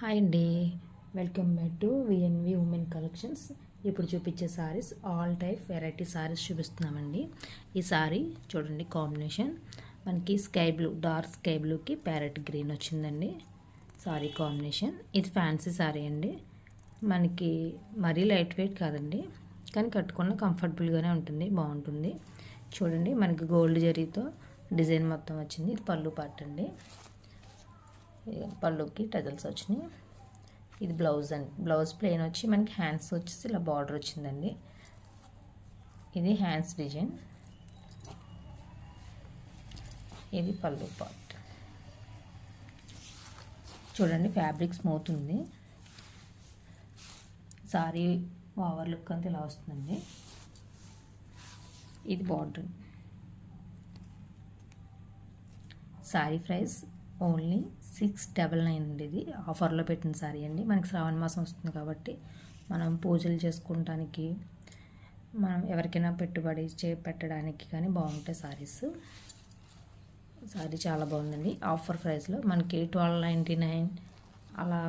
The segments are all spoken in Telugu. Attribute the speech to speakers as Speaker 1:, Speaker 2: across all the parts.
Speaker 1: హాయ్ అండి, welcome back to VNV women collections. ఇప్పుడు చూపించే saris all type variety saris చూపిస్తున్నామండి. ఈ సారీ చూడండి, కాంబినేషన్ మనకి స్కై బ్లూ, డార్క్ స్కై బ్లూకి ప్యారెట్ గ్రీన్ వచ్చిందండి సారీ కాంబినేషన్. ఇది ఫ్యాన్సీ సారీ అండి, మనకి మరీ లైట్ వెయిట్ కాదండి, కానీ కట్టుకున్న కంఫర్టబుల్గానే ఉంటుంది, బాగుంటుంది. చూడండి, మనకి గోల్డ్ జరీతో డిజైన్ మొత్తం వచ్చింది. ఇది పళ్ళు పార్ట్ అండి, పళ్ళుకి టజల్స్ వచ్చినాయి. ఇది బ్లౌజ్ అండి, బ్లౌజ్ ప్లెయిన్ వచ్చి మనకి హ్యాండ్స్ వచ్చేసి ఇలా బార్డర్ వచ్చిందండి. ఇది హ్యాండ్స్ డిజైన్, ఇది పళ్ళు పార్ట్. చూడండి, ఫ్యాబ్రిక్ స్మూత్ ఉంది. సారీ ఓవర్ లుక్ అంతా ఇలా వస్తుందండి. ఇది బార్డర్. సారీ ప్రైస్ ఓన్లీ 699 అండి. ఇది ఆఫర్లో పెట్టిన సారీ అండి. మనకి శ్రావణ మాసం వస్తుంది కాబట్టి మనం పూజలు చేసుకుంటానికి, మనం ఎవరికైనా పెట్టుబడి పెట్టడానికి కానీ బాగుంటాయి సారీస్. సారీ చాలా బాగుందండి. ఆఫర్ ప్రైస్లో మనకి 1299 అలా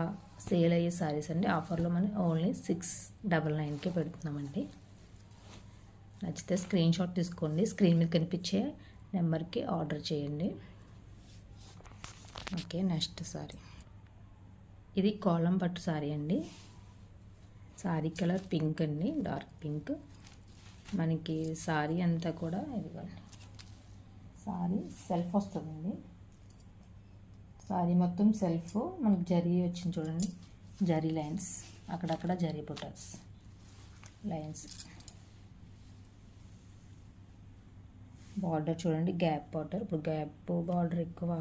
Speaker 1: సేల్ అయ్యే సారీస్ అండి. ఆఫర్లో మనం ఓన్లీ 699కే పెడుతున్నామండి. నచ్చితే స్క్రీన్ షాట్ తీసుకోండి, స్క్రీన్ మీద కనిపించే నెంబర్కి ఆర్డర్ చేయండి. Okay, next sorry. ఇది కోలం పట్టు సారీ అండి. సారీ కలర్ పింక్ అండి, డార్క్ పింక్. మనకి సారీ అంతా కూడా ఇదిగోండి, సారీ సెల్ఫ్ వస్తుందండి. సారీ మొత్తం సెల్ఫ్, మనకి జరీ వచ్చింది చూడండి, జరీ లైన్స్, అక్కడక్కడ జరీ బుటాస్ లైన్స్. బార్డర్ చూడండి, గ్యాప్ బార్డర్. ఇప్పుడు గ్యాప్ బార్డర్ ఎక్కువ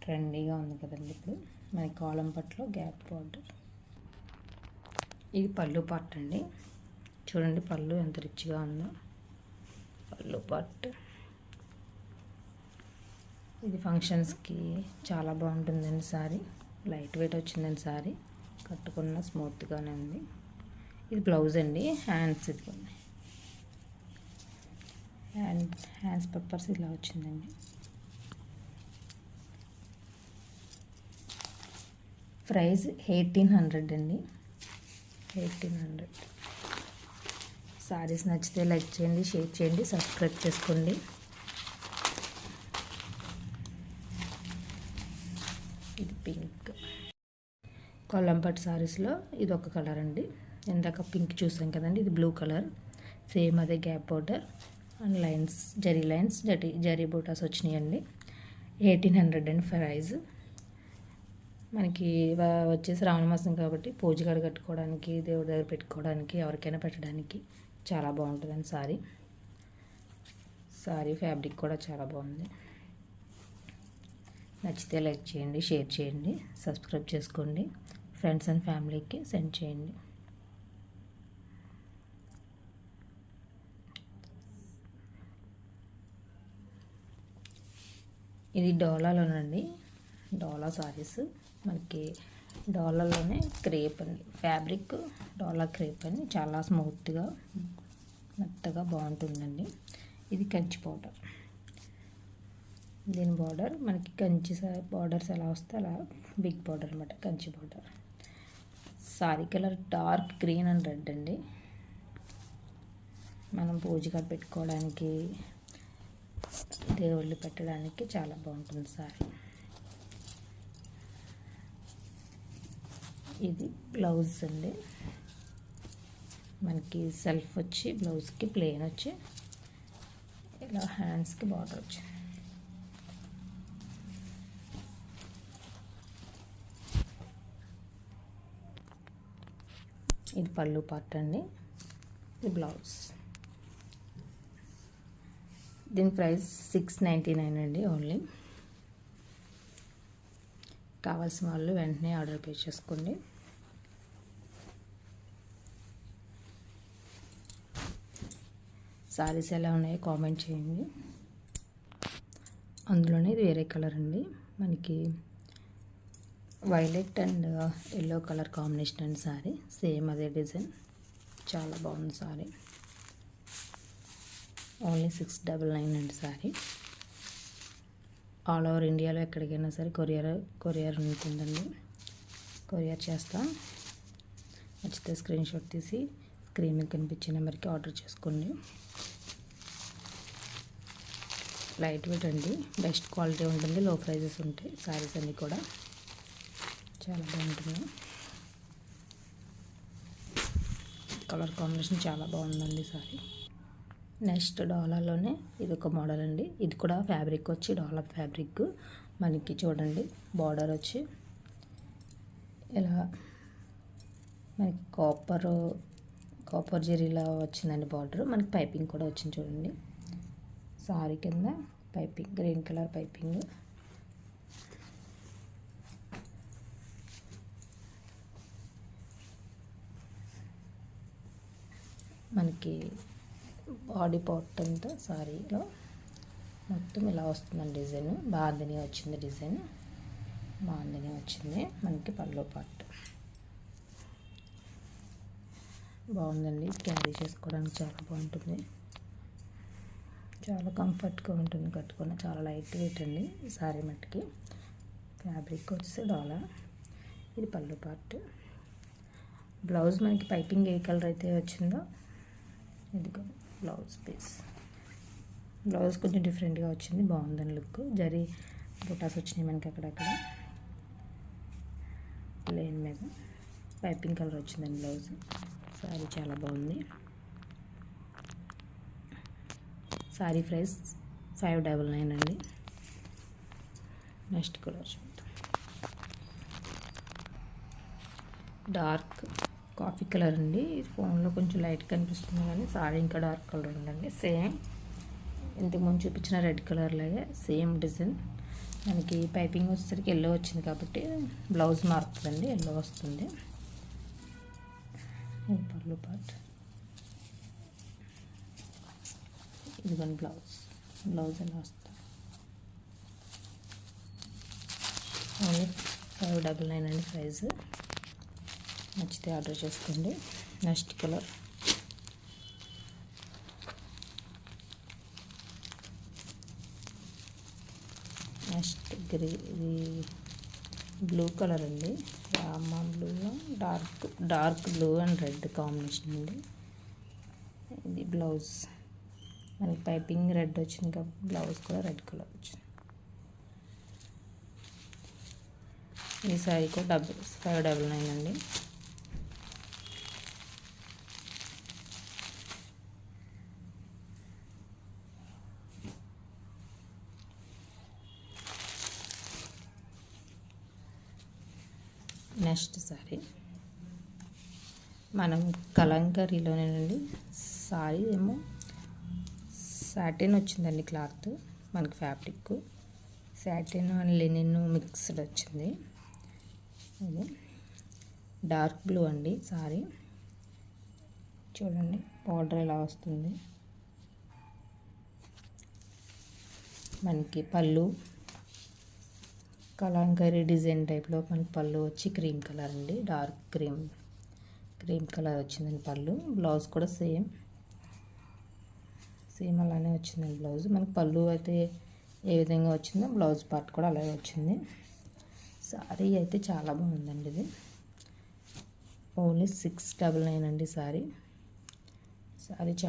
Speaker 1: ట్రెండీగా ఉంది కదండి ఇప్పుడు మనకి కాలం పట్టులో గ్యాప్ బార్డర్. ఇది పళ్ళు పార్ట్ అండి. చూడండి, పళ్ళు ఎంత రిచ్గా ఉందో, పళ్ళు పార్ట్. ఇది ఫంక్షన్స్కి చాలా బాగుంటుందండి సారీ. లైట్ వెయిట్ వచ్చిందండి సారీ, కట్టుకున్న స్మూత్గానే ఉంది. ఇది బ్లౌజ్ అండి. హ్యాండ్స్ ఇదిగోండి, హ్యాండ్స్ పర్పస్ ఇలా వచ్చిందండి. ప్రైస్ 1800 అండి, 1800. సారీస్ నచ్చితే లైక్ చేయండి, షేర్ చేయండి, సబ్స్క్రైబ్ చేసుకోండి. ఇది పింక్ కొల్లంపట్టు సారీస్లో ఇది ఒక కలర్ అండి. ఇందాక పింక్ చూసాం కదండి, ఇది బ్లూ కలర్. సేమ్ అదే gap border and lines, zari lines, zari buttas వచ్చినాయండి. 1800 అండి ప్రైజ్. మనకి వచ్చేసి శ్రావణ మాసం కాబట్టి పూజ గడ కట్టుకోవడానికి, దేవుడి దగ్గర పెట్టుకోవడానికి, ఎవరికైనా పెట్టడానికి చాలా బాగుంటుందండి సారీ. సారీ ఫ్యాబ్రిక్ కూడా చాలా బాగుంది. నచ్చితే లైక్ చేయండి, షేర్ చేయండి, సబ్స్క్రైబ్ చేసుకోండి, ఫ్రెండ్స్ అండ్ ఫ్యామిలీకి సెండ్ చేయండి. ఇది డోలాలోనండి, డోలా సారీస్. మనకి డోలాలోనే క్రేప్ అండి, ఫ్యాబ్రిక్ డోలా క్రేప్ అని, చాలా స్మూత్గా మెత్తగా బాగుంటుందండి. ఇది కంచి పౌడర్. దీని బార్డర్ మనకి కంచి బార్డర్స్ ఎలా వస్తే అలా బిగ్ బార్డర్ అనమాట, Kanchi border. Sorry colour dark green and red అండి. మనం పూజగా పెట్టుకోవడానికి, దేవుళ్ళు పెట్టడానికి చాలా బాగుంటుంది సారీ. ఇది బ్లౌజ్ అండి. మనకి సెల్ఫ్ వచ్చి బ్లౌజ్కి ప్లెయిన్ వచ్చి ఇలా హ్యాండ్స్కి బార్డర్ వచ్చి. ఇది పళ్ళు పార్ట్ అండి, ఇది బ్లౌజ్. దీని ప్రైస్ 699 అండి ఓన్లీ. కావాల్సిన వాళ్ళు వెంటనే ఆర్డర్ పే చేసుకోండి. సారీస్ ఎలా ఉన్నాయో కామెంట్ చేయండి. అందులోనే ఇది వేరే కలర్ అండి, మనకి violet and yellow colour combination అండి సారీ. సేమ్ అదే డిజైన్, చాలా బాగుంది సారీ. ఓన్లీ 699 అండి సారీ. ఆల్ ఓవర్ ఇండియాలో ఎక్కడికైనా సరే కొరియర్ ఉంటుందండి. కొరియర్ చేస్తాం. నచ్చితే స్క్రీన్ షాట్ తీసి స్క్రీన్ మీద కనిపించే నెంబర్కి ఆర్డర్ చేసుకోండి. లైట్ వెయిట్ అండి, బెస్ట్ క్వాలిటీ ఉంటుంది, లో ప్రైజెస్ ఉంటాయి. శారీస్ అన్నీ కూడా చాలా బాగుంటుంది. కలర్ కాంబినేషన్ చాలా బాగుందండి సారీ. నెక్స్ట్ డోలాలోనే ఇది ఒక మోడల్ అండి. ఇది కూడా ఫ్యాబ్రిక్ వచ్చి డోలా ఫ్యాబ్రిక్. మనకి చూడండి బార్డర్ వచ్చి ఇలా మనకి కాపర్ జరీలా వచ్చిందండి బార్డర్. మనకి పైపింగ్ కూడా వచ్చింది చూడండి. సారీ కింద పైపింగ్, గ్రీన్ కలర్ పైపింగ్. మనకి బాడీ పార్ట్ అంతా సారీలో మొత్తం ఇలా వస్తుందండి డిజైన్. బాందిని వచ్చింది డిజైన్, బాందిని వచ్చింది. మనకి పల్లో పార్ట్ బాగుందండి. క్యారీ చేసుకోవడానికి చాలా బాగుంటుంది, చాలా కంఫర్ట్గా ఉంటుంది కట్టుకున్న. చాలా లైట్ వెయిట్ అండి ఈ సారీ మట్టుకి. ఫ్యాబ్రిక్ వచ్చి డోలా. ఇది పళ్ళు పార్ట్. బ్లౌజ్ మనకి పైపింగ్ ఏ కలర్ అయితే వచ్చిందో ఇదిగో బ్లౌజ్ పీస్. బ్లౌజ్ కొంచెం డిఫరెంట్గా వచ్చింది, బాగుందని లుక్. జరీ బుటాస్ వచ్చినాయి మనకి అక్కడక్కడ. ప్లేన్ మీద పైపింగ్ కలర్ వచ్చిందండి బ్లౌజ్. సారీ చాలా బాగుంది. సారీ ప్రైస్ 599 అండి. నెక్స్ట్ కలర్ చూద్దాం. డార్క్ కాఫీ కలర్ అండి. ఫోన్లో కొంచెం లైట్ కనిపిస్తుంది కానీ సారీ ఇంకా డార్క్ కలర్ ఉందండి. సేమ్ ఇంతకుముందు చూపించిన రెడ్ కలర్ లాగే సేమ్ డిజైన్. మనకి పైపింగ్ వచ్చేసరికి ఎల్లో వచ్చింది కాబట్టి బ్లౌజ్ మారుతుందండి, ఎల్లో వస్తుంది. ఇది పళ్ళు పార్ట్. ఇదిగోండి బ్లౌజ్ ఎలా వస్తుంది. ఓన్లీ 599 అండి ప్రైస్. నచ్చితే ఆర్డర్ చేసుకోండి. నెక్స్ట్ కలర్ నెక్స్ట్ ఇది బ్లూ కలర్ అండి. రామా బ్లూలో dark blue and red combination అండి. ఇది బ్లౌజ్ మనకి పైపింగ్ రెడ్ వచ్చింది కాబట్టి బ్లౌజ్ కూడా రెడ్ కలర్ వచ్చింది. ఈ సారీ కూడా 599 అండి. నెక్స్ట్ సారీ మనం కలంకారీలోనేనండి. సారీ ఏమో సాటిన్ వచ్చిందండి క్లాత్. మనకి fabric satin and Lenin mixed వచ్చింది. ఇది డార్క్ బ్లూ అండి సారీ. చూడండి బార్డర్ ఎలా వస్తుంది. మనకి పళ్ళు కలంకారీ డిజైన్ టైప్లో మనకి పళ్ళు వచ్చి క్రీమ్ కలర్ అండి. డార్క్ క్రీమ్ కలర్ వచ్చిందండి పళ్ళు. బ్లౌజ్ కూడా సేమ్ అలానే వచ్చిందండి బ్లౌజ్. మనకి పళ్ళు అయితే ఏ విధంగా వచ్చిందో బ్లౌజ్ పార్ట్ కూడా అలాగే వచ్చింది. సారీ అయితే చాలా బాగుందండి. ఇది ఓన్లీ 699 అండి సారీ.